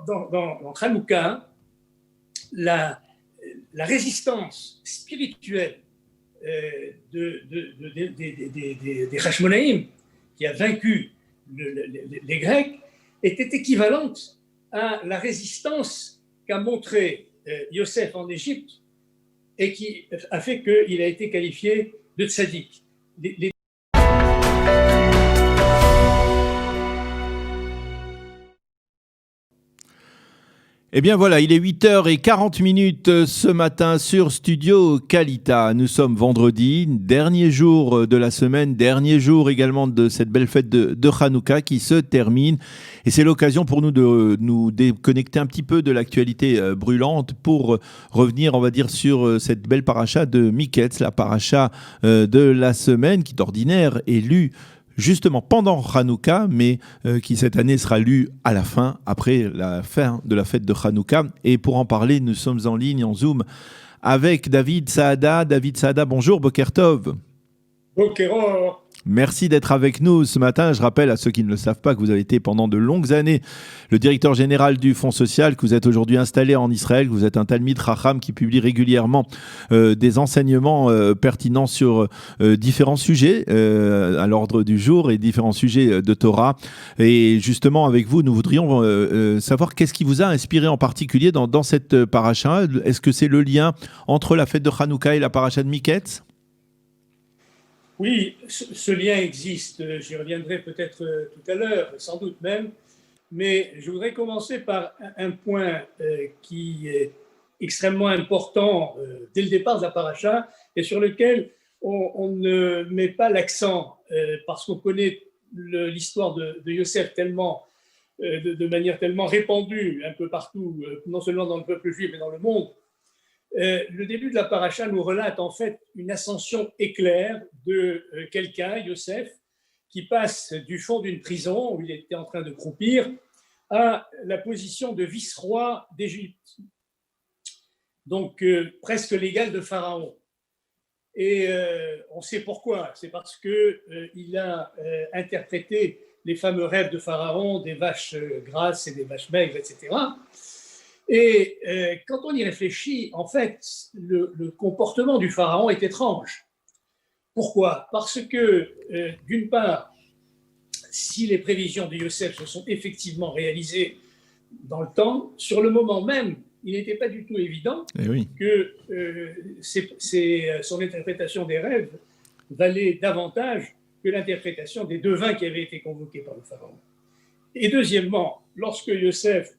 dans Hanouka, la résistance spirituelle des Hashmonaïm, qui a vaincu les Grecs, était équivalente à la résistance qu'a montré Yosef en Égypte et qui a fait qu'il a été qualifié de tzaddik. Eh bien voilà, il est 8h40 ce matin sur Studio Kalita. Nous sommes vendredi, dernier jour de la semaine, dernier jour également de cette belle fête de Hanouka qui se termine. Et c'est l'occasion pour nous de nous déconnecter un petit peu de l'actualité brûlante pour revenir, on va dire, sur cette belle paracha de Miketz, la paracha de la semaine qui d'ordinaire est lue justement pendant Hanouka, mais qui cette année sera lu à la fin, après la fin de la fête de Hanouka. Et pour en parler, nous sommes en ligne, en Zoom, avec David Saada. David Saada, bonjour, Boker Tov. Boker. Merci d'être avec nous ce matin. Je rappelle à ceux qui ne le savent pas que vous avez été pendant de longues années le directeur général du Fonds social, que vous êtes aujourd'hui installé en Israël, que vous êtes un Talmid Chacham qui publie régulièrement des enseignements pertinents sur différents sujets à l'ordre du jour et différents sujets de Torah. Et justement, avec vous, nous voudrions savoir qu'est-ce qui vous a inspiré en particulier dans cette paracha. Est-ce que c'est le lien entre la fête de Hanouka et la paracha de Miketz ? Oui, ce lien existe, j'y reviendrai peut-être tout à l'heure, sans doute même, mais je voudrais commencer par un point qui est extrêmement important dès le départ de la paracha et sur lequel on ne met pas l'accent parce qu'on connaît l'histoire de Yosef tellement, de manière tellement répandue un peu partout, non seulement dans le peuple juif mais dans le monde. Le début de la paracha nous relate en fait une ascension éclair de quelqu'un, Yosef, qui passe du fond d'une prison où il était en train de croupir à la position de vice-roi d'Égypte, donc presque l'égal de Pharaon. Et on sait pourquoi, c'est parce qu'il a interprété les fameux rêves de Pharaon, des vaches grasses et des vaches maigres, etc. Et quand on y réfléchit, en fait, le comportement du pharaon est étrange. Pourquoi ? Parce que, d'une part, si les prévisions de Yosef se sont effectivement réalisées dans le temps, sur le moment même, il n'était pas du tout évident que son interprétation des rêves valait davantage que l'interprétation des devins qui avaient été convoqués par le pharaon. Et deuxièmement, lorsque Yosef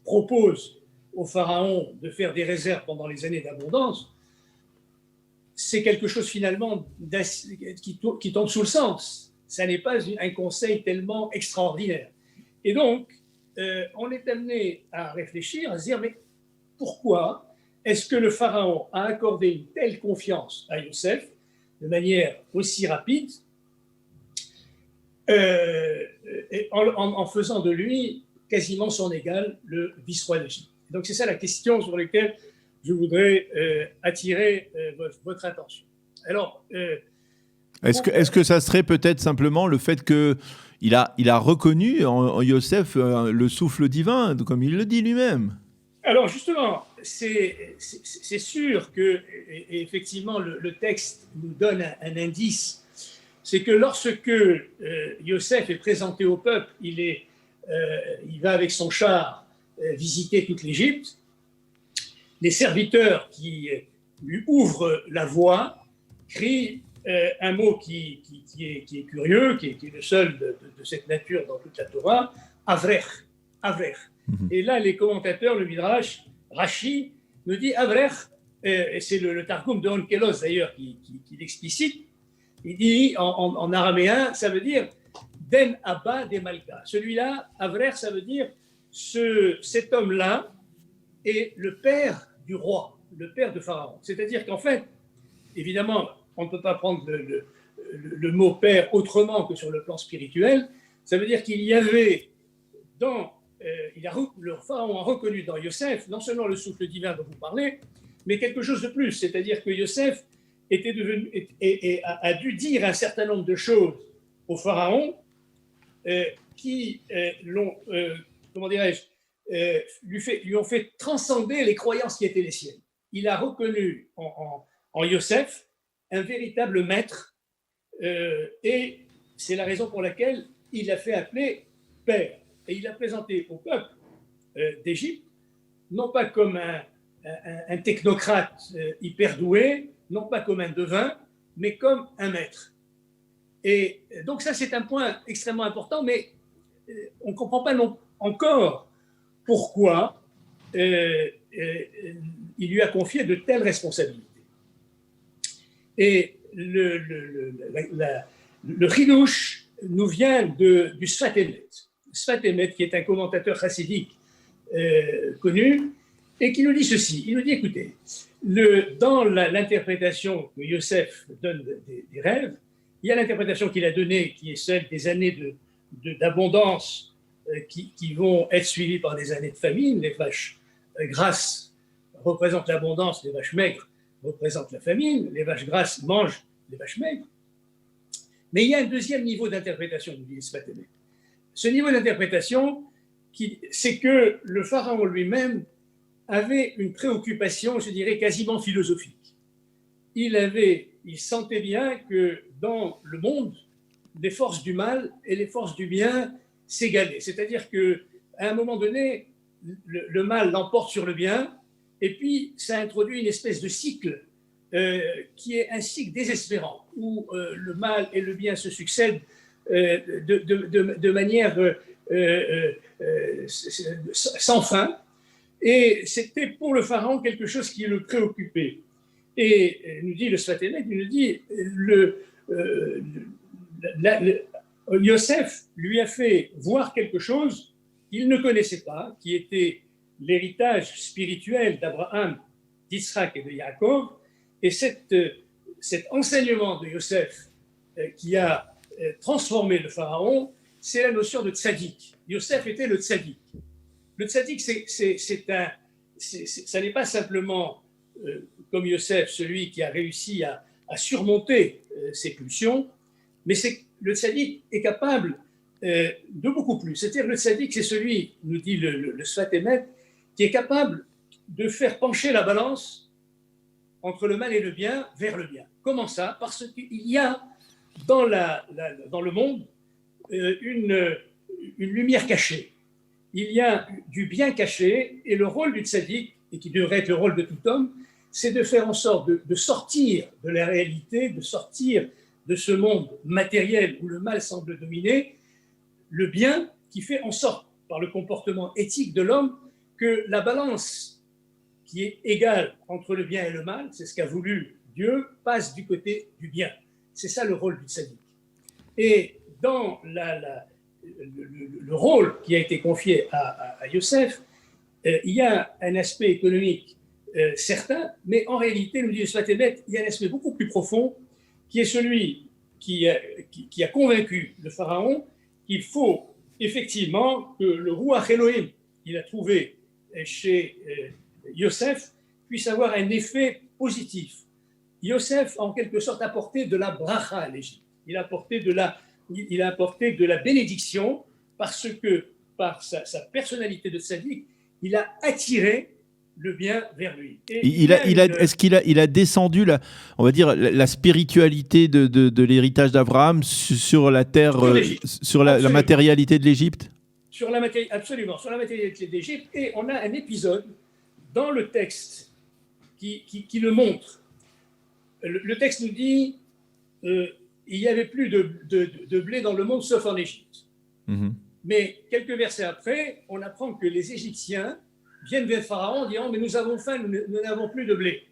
propose au pharaon de faire des réserves pendant les années d'abondance, c'est quelque chose finalement qui tombe sous le sens. Ça n'est pas un conseil tellement extraordinaire. Et donc, on est amené à réfléchir, à se dire, mais pourquoi est-ce que le pharaon a accordé une telle confiance à Yosef de manière aussi rapide en faisant de lui quasiment son égal, le vice-roi d'Égypte. Donc c'est ça la question sur laquelle je voudrais attirer votre attention. Alors, est-ce que ça serait peut-être simplement le fait qu'il a reconnu en Yosef le souffle divin, comme il le dit lui-même ? Alors justement, c'est sûr que, et effectivement, le texte nous donne un indice, c'est que lorsque Yosef est présenté au peuple, il va avec son char visiter toute l'Égypte. Les serviteurs qui lui ouvrent la voie crient un mot qui est curieux, qui est le seul de cette nature dans toute la Torah, Avrech. Avrech. Et là, les commentateurs, le Midrash, Rashi, nous dit Avrech, et c'est le Targum de Onkelos d'ailleurs qui l'explicite, il dit en araméen, ça veut dire Den Abba de Malka. Celui-là, Avrech, ça veut dire cet homme-là est le père du roi, le père de Pharaon. C'est-à-dire qu'en fait, évidemment, on ne peut pas prendre le mot père autrement que sur le plan spirituel. Ça veut dire qu'il y avait le Pharaon a reconnu dans Yosef non seulement le souffle divin dont vous parlez, mais quelque chose de plus. C'est-à-dire que Yosef a dû dire un certain nombre de choses au Pharaon qui l'ont comment dirais-je, lui ont fait transcender les croyances qui étaient les siennes. Il a reconnu en Yosef un véritable maître, et c'est la raison pour laquelle il l'a fait appeler père. Et il l'a présenté au peuple d'Égypte, non pas comme un technocrate hyper doué, non pas comme un devin, mais comme un maître. Et donc ça, c'est un point extrêmement important, mais on ne comprend pas encore pourquoi il lui a confié de telles responsabilités. Et le chidouche nous vient du Sfat Emet. Sfat Emet, qui est un commentateur chassidique connu, et qui nous dit ceci. Il nous dit, écoutez, dans l'interprétation que Yosef donne des rêves, il y a l'interprétation qu'il a donnée, qui est celle des années d'abondance qui vont être suivies par des années de famine. Les vaches grasses représentent l'abondance, les vaches maigres représentent la famine, les vaches grasses mangent les vaches maigres. Mais il y a un deuxième niveau d'interprétation, nous dit Sfat Emet. Ce niveau d'interprétation, c'est que le pharaon lui-même avait une préoccupation, je dirais, quasiment philosophique. Il sentait bien que dans le monde, les forces du mal et les forces du bien s'égalaient. C'est-à-dire qu'à un moment donné, le mal l'emporte sur le bien, et puis ça introduit une espèce de cycle qui est un cycle désespérant, où le mal et le bien se succèdent de manière sans fin. Et c'était pour le pharaon quelque chose qui le préoccupait. Et nous dit le Sfat Emet, il nous dit Yosef lui a fait voir quelque chose qu'il ne connaissait pas, qui était l'héritage spirituel d'Abraham, d'Isaac et de Yaakov. Et cet enseignement de Yosef qui a transformé le pharaon, c'est la notion de tzaddik. Yosef était le tzaddik. Le tzaddik, ça n'est pas simplement, comme Yosef, celui qui a réussi à surmonter ses pulsions, mais le tzaddik est capable de beaucoup plus. C'est-à-dire le tzaddik, c'est celui, nous dit le Sfat Emet, qui est capable de faire pencher la balance entre le mal et le bien vers le bien. Comment ça? Parce qu'il y a dans le monde une lumière cachée. Il y a du bien caché, et le rôle du tzaddik, et qui devrait être le rôle de tout homme, c'est de faire en sorte de sortir de la réalité, de sortir de ce monde matériel où le mal semble dominer, le bien qui fait en sorte, par le comportement éthique de l'homme, que la balance qui est égale entre le bien et le mal, c'est ce qu'a voulu Dieu, passe du côté du bien. C'est ça le rôle du tzaddik. Et dans le rôle qui a été confié à Yosef, il y a un aspect économique certain, mais en réalité, nous dit le Sfat Emet, il y a un aspect beaucoup plus profond qui est celui qui a convaincu le pharaon qu'il faut effectivement que le Ruach Elohim qu'il a trouvé chez Yosef puisse avoir un effet positif. Yosef, en quelque sorte, a apporté de la bracha à l'Égypte. Il a apporté de la bénédiction parce que, par sa personnalité de tzaddik, il a attiré le bien vers lui. Est-ce qu'il a descendu on va dire, la spiritualité de l'héritage d'Abraham sur la terre, sur la matérialité de l'Égypte? Absolument, sur la matérialité de l'Égypte. Et on a un épisode dans le texte qui le montre. Le texte nous dit il n'y avait plus de blé dans le monde sauf en Égypte. Mm-hmm. Mais quelques versets après, on apprend que les Égyptiens viennent vers Pharaon en disant « Mais nous avons faim, nous n'avons plus de blé. »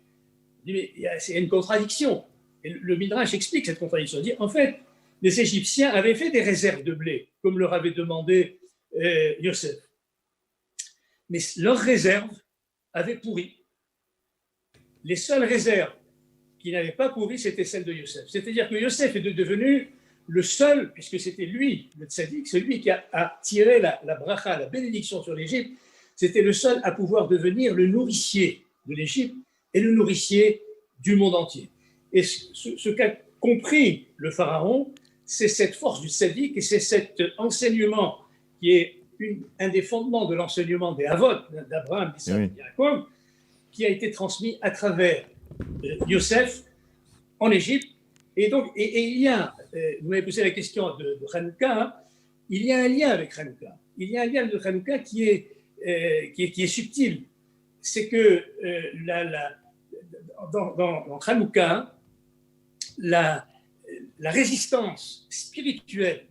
Il dit « Mais c'est une contradiction. » Et le Midrash explique cette contradiction. Il dit « En fait, les Égyptiens avaient fait des réserves de blé, comme leur avait demandé Yosef. Mais leurs réserves avaient pourri. Les seules réserves qui n'avaient pas pourri, c'était celles de Yosef. C'est-à-dire que Yosef est devenu le seul, puisque c'était lui, le tzaddik, celui qui a tiré la bracha, la bénédiction sur l'Égypte, c'était le seul à pouvoir devenir le nourricier de l'Égypte et le nourricier du monde entier. Et ce qu'a compris le pharaon, c'est cette force du tzaddik et c'est cet enseignement qui est un des fondements de l'enseignement des Havot, d'Abraham, d'Isaac et de Jacob, qui a été transmis à travers Yosef en Égypte. Et donc, il y a, vous m'avez posé la question de Hanouka, hein, il y a un lien avec Hanouka. Il y a un lien de Hanouka qui est subtil. C'est que dans Hanouka, la résistance spirituelle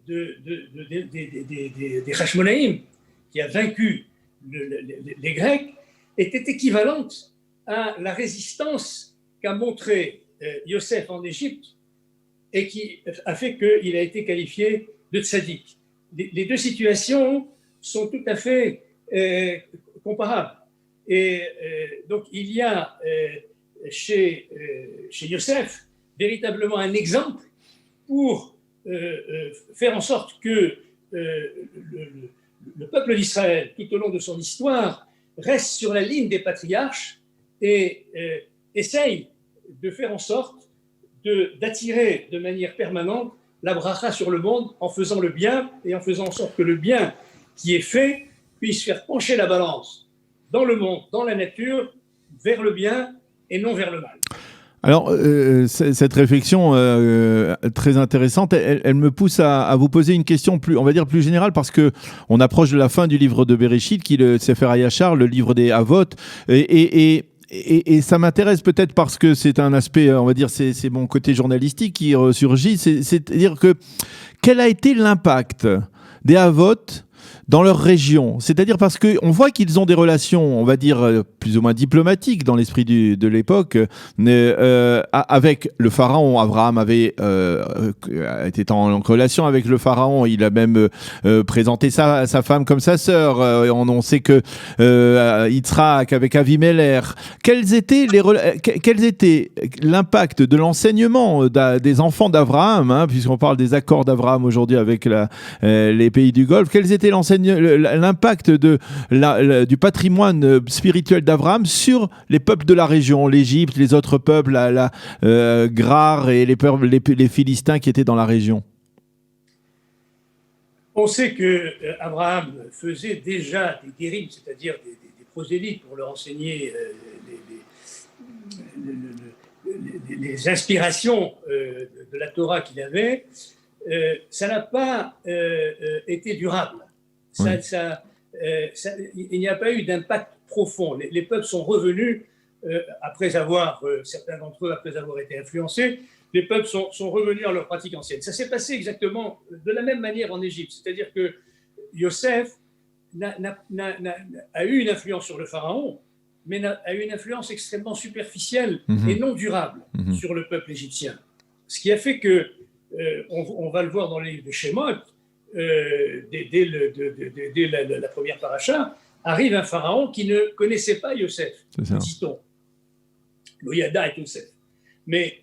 des Hashmonaïm, qui a vaincu les Grecs, était équivalente à la résistance qu'a montré Yosef en Égypte et qui a fait qu'il a été qualifié de tzaddik. Les deux situations sont tout à fait comparables. Et donc, il y a chez Yosef véritablement un exemple pour faire en sorte que le peuple d'Israël, tout au long de son histoire, reste sur la ligne des patriarches et essaye de faire en sorte d'attirer de manière permanente la bracha sur le monde en faisant le bien et en faisant en sorte que le bien qui est fait puisse faire pencher la balance dans le monde, dans la nature, vers le bien et non vers le mal. Alors, cette réflexion très intéressante, elle me pousse à vous poser une question on va dire plus générale, parce que on approche de la fin du livre de Bereshit, qui est le Sefer HaYashar, le livre des Havot, et ça m'intéresse peut-être parce que c'est un aspect, on va dire, c'est mon côté journalistique qui ressurgit, c'est-à-dire que quel a été l'impact des Havot dans leur région, c'est-à-dire parce qu'on voit qu'ils ont des relations, on va dire, plus ou moins diplomatiques dans l'esprit de l'époque, avec le pharaon. Abraham était en relation avec le pharaon, il a même présenté sa femme comme sa sœur, on sait que Yitzhak avec Avimelech. Quels étaient l'impact de l'enseignement des enfants d'Abraham, hein, puisqu'on parle des accords d'Abraham aujourd'hui avec les pays du Golfe, quels étaient l'impact du patrimoine spirituel d'Abraham sur les peuples de la région, l'Égypte, les autres peuples, Grar et les Philistins qui étaient dans la région? On sait que Abraham faisait déjà des guérim, c'est-à-dire des prosélytes pour leur enseigner les inspirations de la Torah qu'il avait. Ça n'a pas été durable. Il n'y a pas eu d'impact profond. Les peuples sont revenus après avoir, certains d'entre eux, après avoir été influencés, les peuples sont revenus à leur pratique ancienne. Ça s'est passé exactement de la même manière en Égypte. C'est-à-dire que Yosef a eu une influence sur le pharaon, mais a eu une influence extrêmement superficielle et non durable sur le peuple égyptien. Ce qui a fait que, on va le voir dans les livres de Shemot, dès la première paracha, arrive un pharaon qui ne connaissait pas Yosef, dit-on. Loyada et Yosef. Mais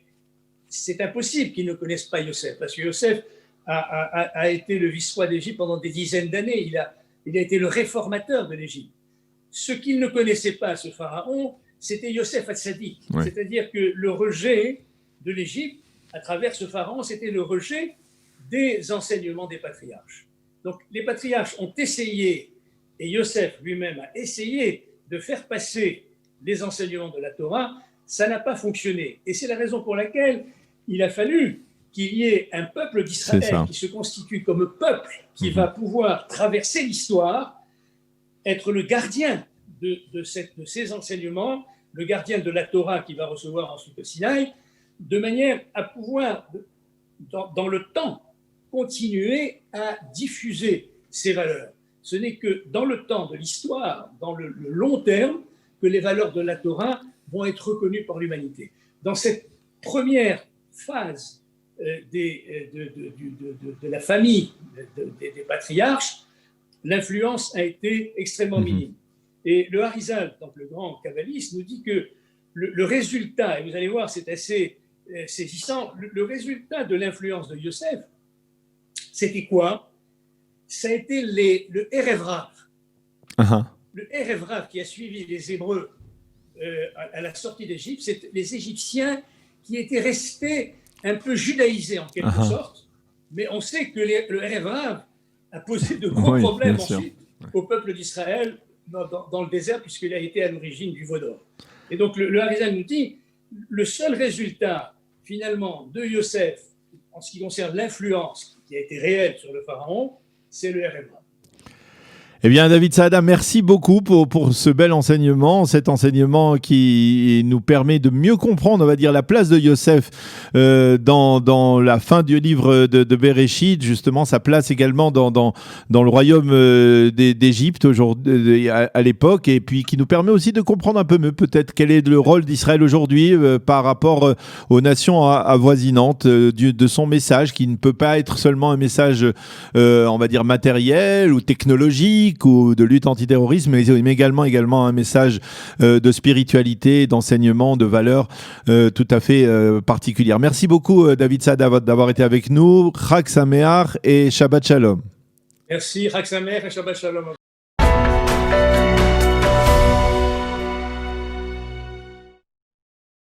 c'est impossible qu'il ne connaisse pas Yosef, parce que Yosef a été le vice-roi d'Égypte pendant des dizaines d'années. Il a été le réformateur de l'Égypte. Ce qu'il ne connaissait pas, ce pharaon, c'était Yosef Hatzadik. Oui. C'est-à-dire que le rejet de l'Égypte, à travers ce pharaon, c'était le rejet des enseignements des patriarches. Donc les patriarches ont essayé, et Yosef lui-même a essayé de faire passer les enseignements de la Torah. Ça n'a pas fonctionné. Et c'est la raison pour laquelle il a fallu qu'il y ait un peuple d'Israël qui se constitue comme peuple qui va pouvoir traverser l'histoire, être le gardien de ces enseignements, le gardien de la Torah qui va recevoir ensuite le Sinaï, de manière à pouvoir, dans le temps, continuer à diffuser ces valeurs. Ce n'est que dans le temps de l'histoire, dans le long terme, que les valeurs de la Torah vont être reconnues par l'humanité. Dans cette première phase de la famille des patriarches, l'influence a été extrêmement minime. Et le Harizal, donc le grand kabbaliste, nous dit que le résultat, et vous allez voir, c'est assez saisissant, le résultat de l'influence de Yosef, c'était quoi? Ça a été le Erev Rav. Le Erev Rav qui a suivi les Hébreux à la sortie d'Égypte, c'est les Égyptiens qui étaient restés un peu judaïsés en quelque sorte, mais on sait que le Erev Rav a posé de gros Oui, problèmes bien sûr. ensuite au peuple d'Israël dans le désert, puisqu'il a été à l'origine du veau d'or. Et donc le Harizal nous dit, le seul résultat finalement de Yosef en ce qui concerne l'influence qui a été réelle sur le pharaon, c'est le RMA. Eh bien, David Saada, merci beaucoup pour ce bel enseignement, cet enseignement qui nous permet de mieux comprendre, on va dire, la place de Yosef dans la fin du livre de Bereshit, justement, sa place également dans le royaume d'Égypte aujourd'hui, à l'époque, et puis qui nous permet aussi de comprendre un peu mieux peut-être quel est le rôle d'Israël aujourd'hui par rapport aux nations avoisinantes, de son message, qui ne peut pas être seulement un message, on va dire, matériel ou technologique, ou de lutte antiterrorisme, mais également un message de spiritualité, d'enseignement, de valeurs tout à fait particulières. Merci beaucoup David Saada d'avoir été avec nous. Chag Sameach et Shabbat Shalom. Merci, Chag Sameach et Shabbat Shalom.